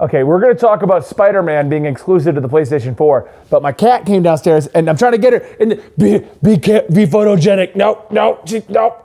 Okay, we're going to talk about Spider-Man being exclusive to the PlayStation 4, but my cat came downstairs and I'm trying to get her and be photogenic. No,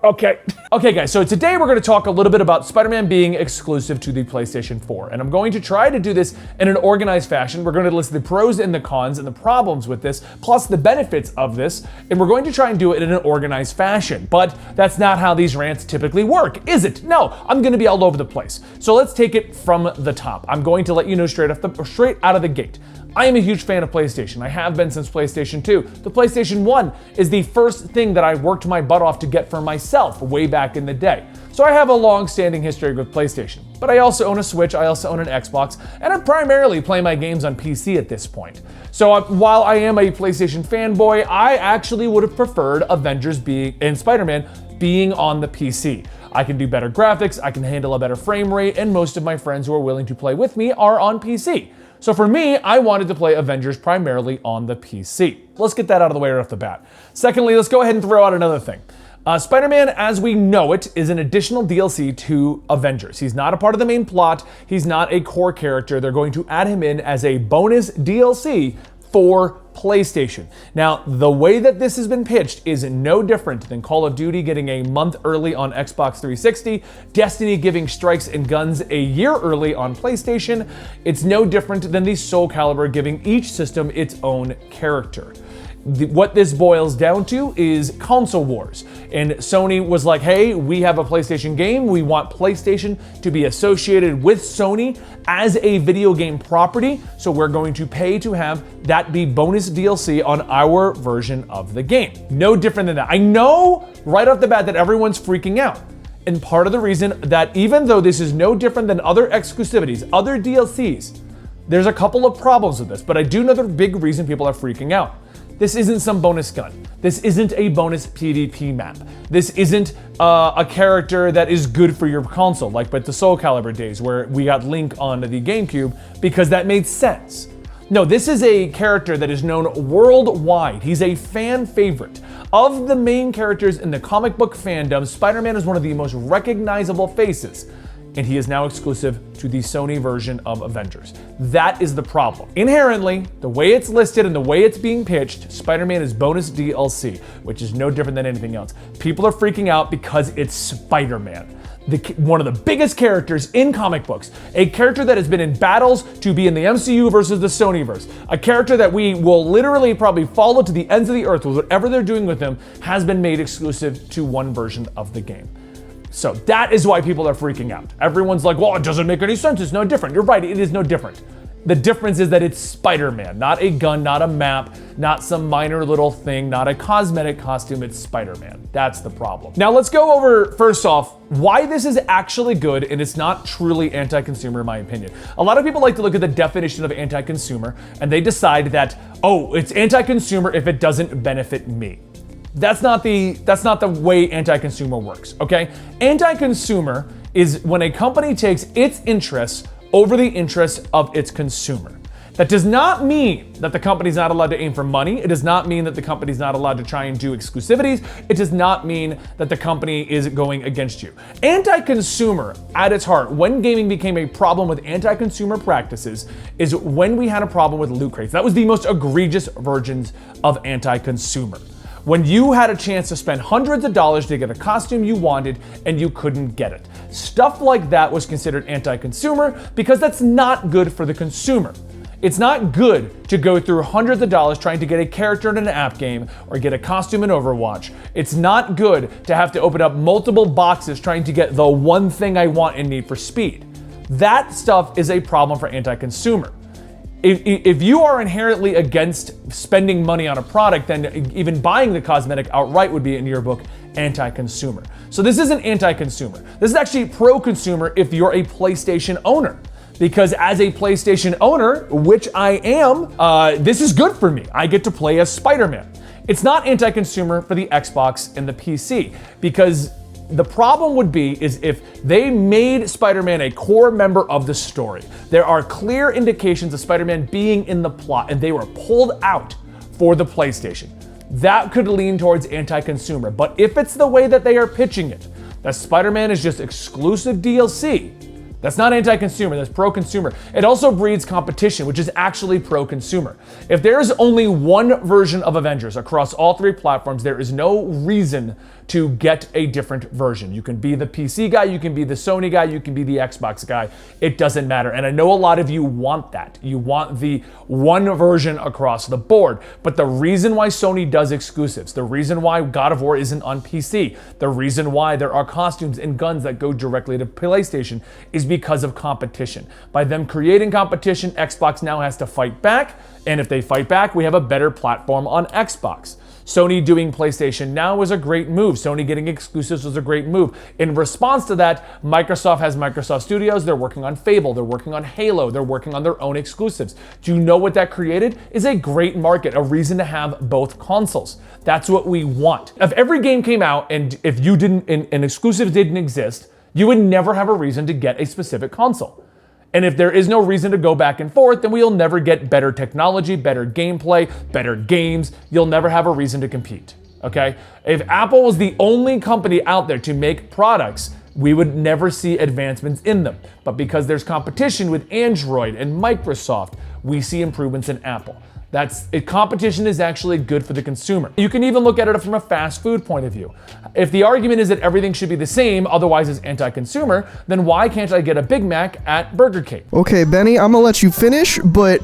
okay. Okay guys, so today we're going to talk a little bit about Spider-Man being exclusive to the PlayStation 4, and I'm going to try to do this in an organized fashion. We're going to list the pros and the cons and the problems with this, plus the benefits of this, and we're going to try and do it in an organized fashion. But that's not how these rants typically work, is it? No, I'm going to be all over the place. So let's take it from the top. I'm going to let you know straight out of the gate. I am a huge fan of PlayStation. I have been since PlayStation 2. The PlayStation 1 is the first thing that I worked my butt off to get for myself way back in the day. So I have a long-standing history with PlayStation. But I also own a Switch, I also own an Xbox, and I primarily play my games on PC at this point. So while I am a PlayStation fanboy, I actually would have preferred Avengers and Spider-Man being on the PC. I can do better graphics, I can handle a better frame rate, and most of my friends who are willing to play with me are on PC. So for me, I wanted to play Avengers primarily on the PC. Let's get that out of the way right off the bat. Secondly, let's go ahead and throw out another thing. Spider-Man, as we know it, is an additional DLC to Avengers. He's not a part of the main plot, he's not a core character. They're going to add him in as a bonus DLC for PlayStation. Now, the way that this has been pitched is no different than Call of Duty getting a month early on Xbox 360, Destiny giving Strikes and Guns a year early on PlayStation. It's no different than the Soul Calibur giving each system its own character. What this boils down to is console wars. And Sony was like, hey, we have a PlayStation game. We want PlayStation to be associated with Sony as a video game property. So we're going to pay to have that be bonus DLC on our version of the game. No different than that. I know right off the bat that everyone's freaking out. And part of the reason that even though this is no different than other exclusivities, other DLCs, there's a couple of problems with this, but I do know the big reason people are freaking out. This isn't some bonus gun. This isn't a bonus PvP map. This isn't a character that is good for your console, like with the Soul Calibur days where we got Link on the GameCube because that made sense. No, this is a character that is known worldwide. He's a fan favorite. Of the main characters in the comic book fandom, Spider-Man is one of the most recognizable faces, and he is now exclusive to the Sony version of Avengers. That is the problem. Inherently, the way it's listed and the way it's being pitched, Spider-Man is bonus DLC, which is no different than anything else. People are freaking out because it's Spider-Man. One of the biggest characters in comic books, a character that has been in battles to be in the MCU versus the Sonyverse, a character that we will literally probably follow to the ends of the earth with whatever they're doing with him, has been made exclusive to one version of the game. So that is why people are freaking out. Everyone's like, well, it doesn't make any sense. It's no different. You're right, it is no different. The difference is that it's Spider-Man, not a gun, not a map, not some minor little thing, not a cosmetic costume. It's Spider-Man. That's the problem. Now let's go over, first off, why this is actually good and it's not truly anti-consumer in my opinion. A lot of people like to look at the definition of anti-consumer and they decide that, oh, it's anti-consumer if it doesn't benefit me. That's not the way anti-consumer works, okay? Anti-consumer is when a company takes its interests over the interests of its consumer. That does not mean that the company's not allowed to aim for money. It does not mean that the company's not allowed to try and do exclusivities. It does not mean that the company is going against you. Anti-consumer at its heart, when gaming became a problem with anti-consumer practices, is when we had a problem with loot crates. That was the most egregious versions of anti-consumer. When you had a chance to spend hundreds of dollars to get a costume you wanted and you couldn't get it. Stuff like that was considered anti-consumer because that's not good for the consumer. It's not good to go through hundreds of dollars trying to get a character in an app game or get a costume in Overwatch. It's not good to have to open up multiple boxes trying to get the one thing I want and need for speed. That stuff is a problem for anti-consumer. If you are inherently against spending money on a product, then even buying the cosmetic outright would be, in your book, anti-consumer. So this isn't anti-consumer. This is actually pro-consumer if you're a PlayStation owner. Because as a PlayStation owner, which I am, this is good for me. I get to play as Spider-Man. It's not anti-consumer for the Xbox and the PC, because the problem would be is if they made Spider-Man a core member of the story. There are clear indications of Spider-Man being in the plot and they were pulled out for the PlayStation. That could lean towards anti-consumer. But if it's the way that they are pitching it, that Spider-Man is just exclusive DLC, That's not anti-consumer, that's pro-consumer. It also breeds competition, which is actually pro-consumer. If there is only one version of Avengers across all 3 platforms, there is no reason to get a different version. You can be the PC guy, you can be the Sony guy, you can be the Xbox guy. It doesn't matter. And I know a lot of you want that. You want the one version across the board. But the reason why Sony does exclusives, the reason why God of War isn't on PC, the reason why there are costumes and guns that go directly to PlayStation is because of competition. By them creating competition, Xbox now has to fight back. And if they fight back, we have a better platform on Xbox. Sony doing PlayStation Now was a great move. Sony getting exclusives was a great move. In response to that, Microsoft has Microsoft Studios. They're working on Fable. They're working on Halo. They're working on their own exclusives. Do you know what that created? Is a great market, a reason to have both consoles. That's what we want. If every game came out and if you didn't, an exclusive didn't exist, you would never have a reason to get a specific console. And if there is no reason to go back and forth, then we'll never get better technology, better gameplay, better games. You'll never have a reason to compete, okay? If Apple was the only company out there to make products, we would never see advancements in them. But because there's competition with Android and Microsoft, we see improvements in Apple. Competition is actually good for the consumer. You can even look at it from a fast food point of view. If the argument is that everything should be the same, otherwise it's anti-consumer, then why can't I get a Big Mac at Burger King? Okay, Benny, I'm gonna let you finish, but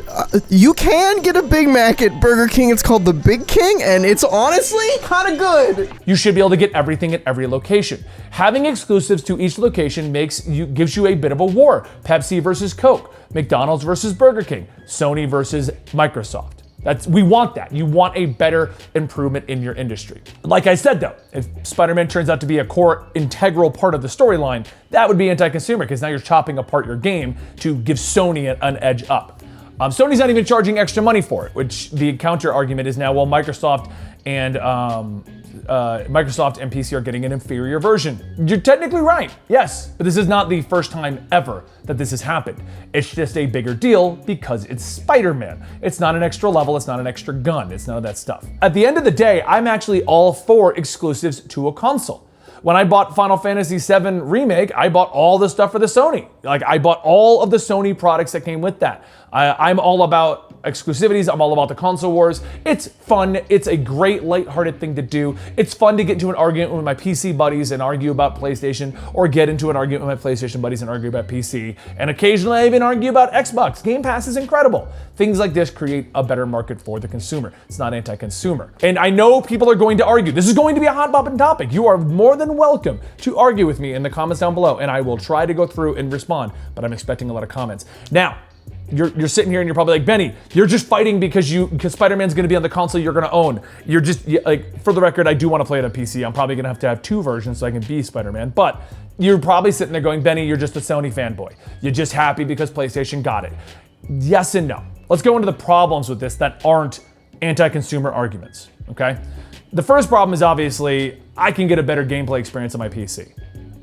you can get a Big Mac at Burger King. It's called the Big King, and it's honestly kind of good. You should be able to get everything at every location. Having exclusives to each location gives you a bit of a war. Pepsi versus Coke, McDonald's versus Burger King, Sony versus Microsoft. We want that. You want a better improvement in your industry. Like I said though, if Spider-Man turns out to be a core integral part of the storyline, that would be anti-consumer because now you're chopping apart your game to give Sony an edge up. Sony's not even charging extra money for it, which the counter argument is now, well, Microsoft and PC are getting an inferior version. You're technically right, yes, but this is not the first time ever that this has happened. It's just a bigger deal because it's Spider-Man. It's not an extra level, it's not an extra gun, it's none of that stuff. At the end of the day, I'm actually all for exclusives to a console. When I bought Final Fantasy VII Remake, I bought all the stuff for the Sony. Like, I bought all of the Sony products that came with that. I'm all about exclusivities. I'm all about the console wars. It's fun. It's a great lighthearted thing to do. It's fun to get into an argument with my PC buddies and argue about PlayStation, or get into an argument with my PlayStation buddies and argue about PC. And occasionally I even argue about Xbox. Game Pass is incredible. Things like this create a better market for the consumer. It's not anti-consumer. And I know people are going to argue. This is going to be a hot button topic. You are more than welcome to argue with me in the comments down below, and I will try to go through and respond, but I'm expecting a lot of comments. Now, you're sitting here and you're probably like, Benny, you're just fighting because Spider-Man's gonna be on the console you're gonna own. Like, for the record, I do wanna play it on PC. I'm probably gonna have 2 versions so I can be Spider-Man, but you're probably sitting there going, Benny, you're just a Sony fanboy. You're just happy because PlayStation got it. Yes and no. Let's go into the problems with this that aren't anti-consumer arguments, okay? The first problem is obviously, I can get a better gameplay experience on my PC.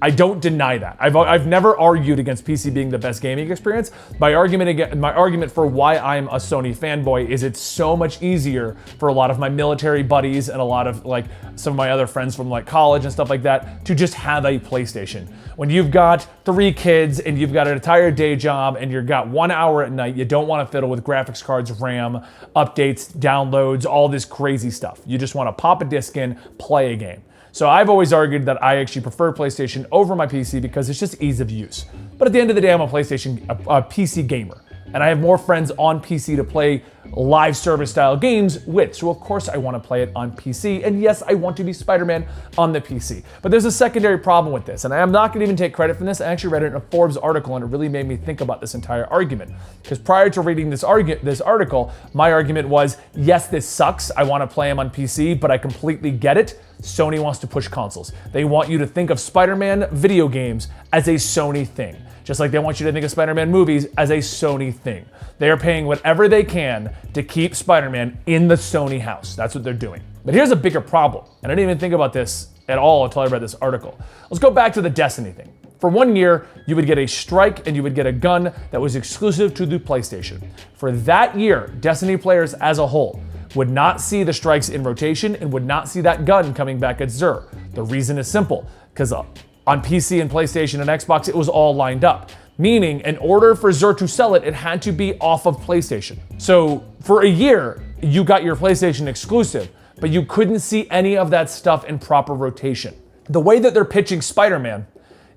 I don't deny that. I've never argued against PC being the best gaming experience. My argument for why I'm a Sony fanboy is it's so much easier for a lot of my military buddies and a lot of like some of my other friends from like college and stuff like that to just have a PlayStation. When you've got 3 kids and you've got an entire day job and you've got 1 hour at night, you don't want to fiddle with graphics cards, RAM, updates, downloads, all this crazy stuff. You just want to pop a disc in, play a game. So I've always argued that I actually prefer PlayStation over my PC because it's just ease of use. But at the end of the day, I'm a PC gamer. And I have more friends on PC to play live service style games with. So of course I want to play it on PC. And yes, I want to be Spider-Man on the PC. But there's a secondary problem with this. And I am not going to even take credit from this. I actually read it in a Forbes article and it really made me think about this entire argument. Because prior to reading this article, my argument was, yes, this sucks. I want to play them on PC, but I completely get it. Sony wants to push consoles. They want you to think of Spider-Man video games as a Sony thing. Just like they want you to think of Spider-Man movies as a Sony thing. They are paying whatever they can to keep Spider-Man in the Sony house. That's what they're doing. But here's a bigger problem, and I didn't even think about this at all until I read this article. Let's go back to the Destiny thing. For 1 year, you would get a strike and you would get a gun that was exclusive to the PlayStation. For that year, Destiny players as a whole would not see the strikes in rotation and would not see that gun coming back at Xur. The reason is simple, because on PC and PlayStation and Xbox, it was all lined up. Meaning, in order for Xur to sell it, it had to be off of PlayStation. So for a year, you got your PlayStation exclusive, but you couldn't see any of that stuff in proper rotation. The way that they're pitching Spider-Man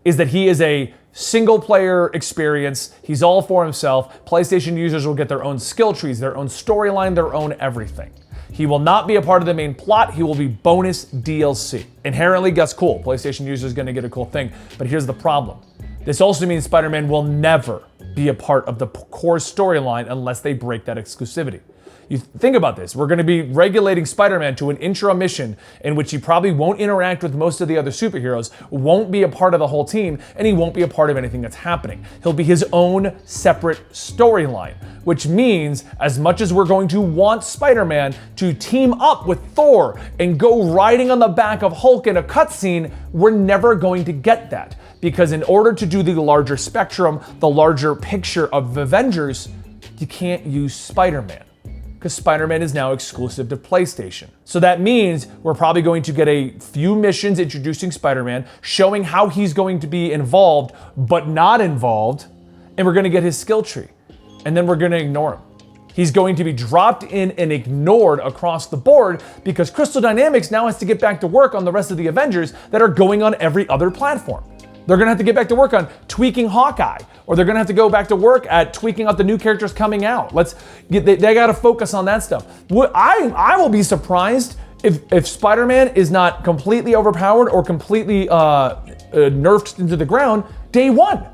is that he is a single player experience. He's all for himself. PlayStation users will get their own skill trees, their own storyline, their own everything. He will not be a part of the main plot. He will be bonus DLC. Inherently, that's cool. PlayStation users gonna get a cool thing, but here's the problem. This also means Spider-Man will never be a part of the core storyline unless they break that exclusivity. You think about this. We're going to be regulating Spider-Man to an intro mission in which he probably won't interact with most of the other superheroes, won't be a part of the whole team, and he won't be a part of anything that's happening. He'll be his own separate storyline, which means as much as we're going to want Spider-Man to team up with Thor and go riding on the back of Hulk in a cutscene, we're never going to get that. Because in order to do the larger spectrum, the larger picture of Avengers, you can't use Spider-Man. Because Spider-Man is now exclusive to PlayStation. So that means we're probably going to get a few missions introducing Spider-Man, showing how he's going to be involved, but not involved, and we're gonna get his skill tree. And then we're gonna ignore him. He's going to be dropped in and ignored across the board because Crystal Dynamics now has to get back to work on the rest of the Avengers that are going on every other platform. They're gonna have to get back to work on tweaking Hawkeye, or they're gonna have to go back to work at tweaking out the new characters coming out. They gotta focus on that stuff. I will be surprised if Spider-Man is not completely overpowered or completely nerfed into the ground day one.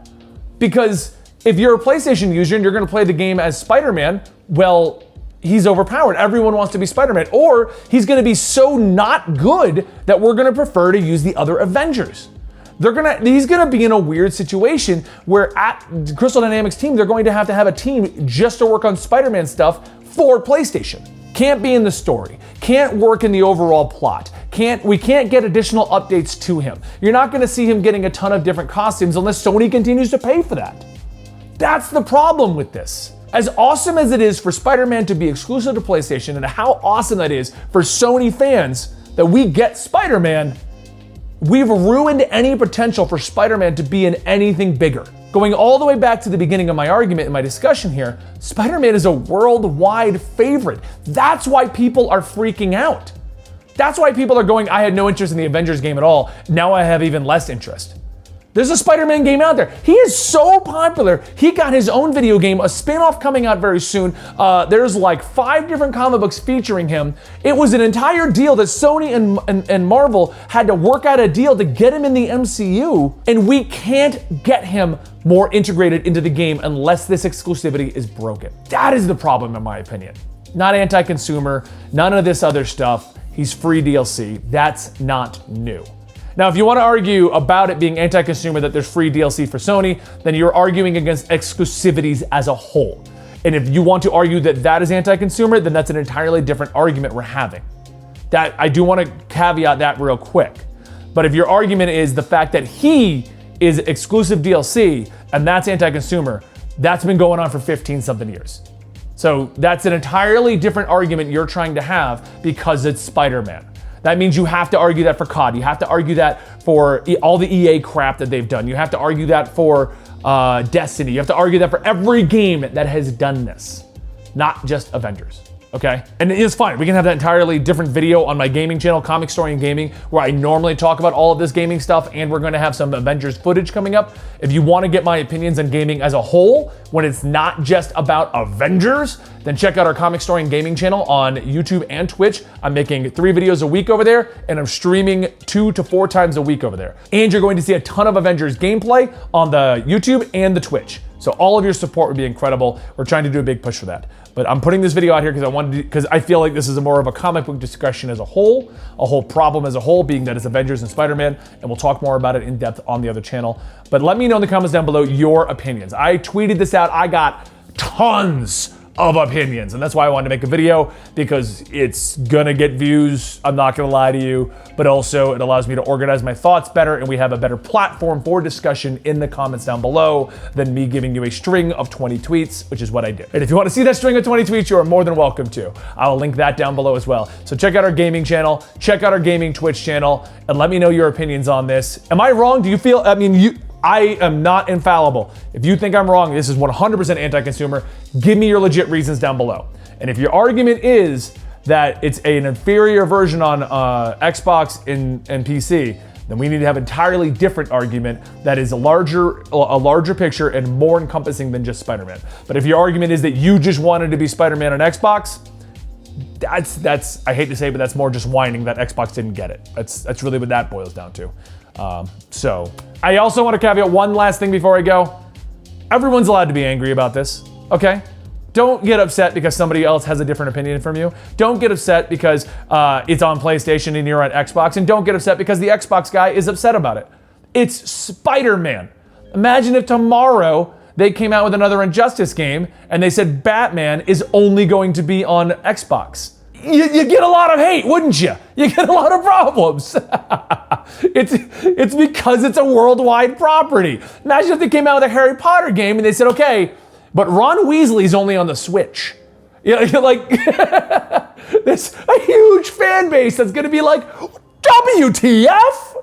Because if you're a PlayStation user and you're gonna play the game as Spider-Man, well, he's overpowered. Everyone wants to be Spider-Man. Or he's gonna be so not good that we're gonna prefer to use the other Avengers. He's gonna be in a weird situation where at Crystal Dynamics team, they're going to have a team just to work on Spider-Man stuff for PlayStation. Can't be in the story, can't work in the overall plot, we can't get additional updates to him. You're not gonna see him getting a ton of different costumes unless Sony continues to pay for that. That's the problem with this. As awesome as it is for Spider-Man to be exclusive to PlayStation, and how awesome that is for Sony fans that we get Spider-Man, we've ruined any potential for Spider-Man to be in anything bigger. Going all the way back to the beginning of my argument in my discussion here, Spider-Man is a worldwide favorite. That's why people are freaking out. That's why people are going, I had no interest in the Avengers game at all. Now I have even less interest. There's a Spider-Man game out there. He is so popular. He got his own video game, a spin-off coming out very soon. There's like 5 different comic books featuring him. It was an entire deal that Sony and Marvel had to work out a deal to get him in the MCU, and we can't get him more integrated into the game unless this exclusivity is broken. That is the problem, in my opinion. Not anti-consumer, none of this other stuff. He's free DLC. That's not new. Now, if you want to argue about it being anti-consumer, that there's free DLC for Sony, then you're arguing against exclusivities as a whole. And if you want to argue that that is anti-consumer, then that's an entirely different argument we're having. That I do want to caveat that real quick. But if your argument is the fact that he is exclusive DLC and that's anti-consumer, that's been going on for 15-something years. So that's an entirely different argument you're trying to have because it's Spider-Man. That means you have to argue that for COD. You have to argue that for all the EA crap that they've done. You have to argue that for Destiny. You have to argue that for every game that has done this, not just Avengers. Okay? And it's fine. We can have that entirely different video on my gaming channel, Comicstorian Gaming, where I normally talk about all of this gaming stuff, and we're going to have some Avengers footage coming up. If you want to get my opinions on gaming as a whole, when it's not just about Avengers, then check out our Comicstorian Gaming channel on YouTube and Twitch. I'm making 3 videos a week over there, and I'm streaming 2 to 4 times a week over there. And you're going to see a ton of Avengers gameplay on the YouTube and the Twitch. So all of your support would be incredible. We're trying to do a big push for that. But I'm putting this video out here because I feel like this is more of a comic book discussion as a whole problem as a whole, being that it's Avengers and Spider-Man, and we'll talk more about it in depth on the other channel. But let me know in the comments down below your opinions. I tweeted this out. I got tons of opinions, and that's why I wanted to make a video, because it's gonna get views, I'm not gonna lie to you, but also it allows me to organize my thoughts better, and we have a better platform for discussion in the comments down below than me giving you a string of 20 tweets, which is what I did. And if you want to see that string of 20 tweets, you are more than welcome to. I'll link that down below as well. So check out our gaming channel, check out our gaming Twitch channel, and let me know your opinions on this. Am I wrong? Do you feel, I am not infallible. If you think I'm wrong, this is 100% anti-consumer, give me your legit reasons down below. And if your argument is that it's an inferior version on Xbox and PC, then we need to have an entirely different argument that is a larger picture and more encompassing than just Spider-Man. But if your argument is that you just wanted to be Spider-Man on Xbox, that's I hate to say, but that's more just whining that Xbox didn't get it. That's really what that boils down to. So I also want to caveat one last thing before I go. Everyone's allowed to be angry about this, okay? Don't get upset because somebody else has a different opinion from you. Don't get upset because it's on PlayStation and you're on Xbox. And don't get upset because the Xbox guy is upset about it. It's Spider-Man. Imagine if tomorrow they came out with another Injustice game and they said Batman is only going to be on Xbox. You get a lot of hate, wouldn't you? You get a lot of problems. It's because it's a worldwide property. Imagine if they came out with a Harry Potter game and they said, okay, but Ron Weasley's only on the Switch. You're like, there's a huge fan base that's gonna be like, WTF?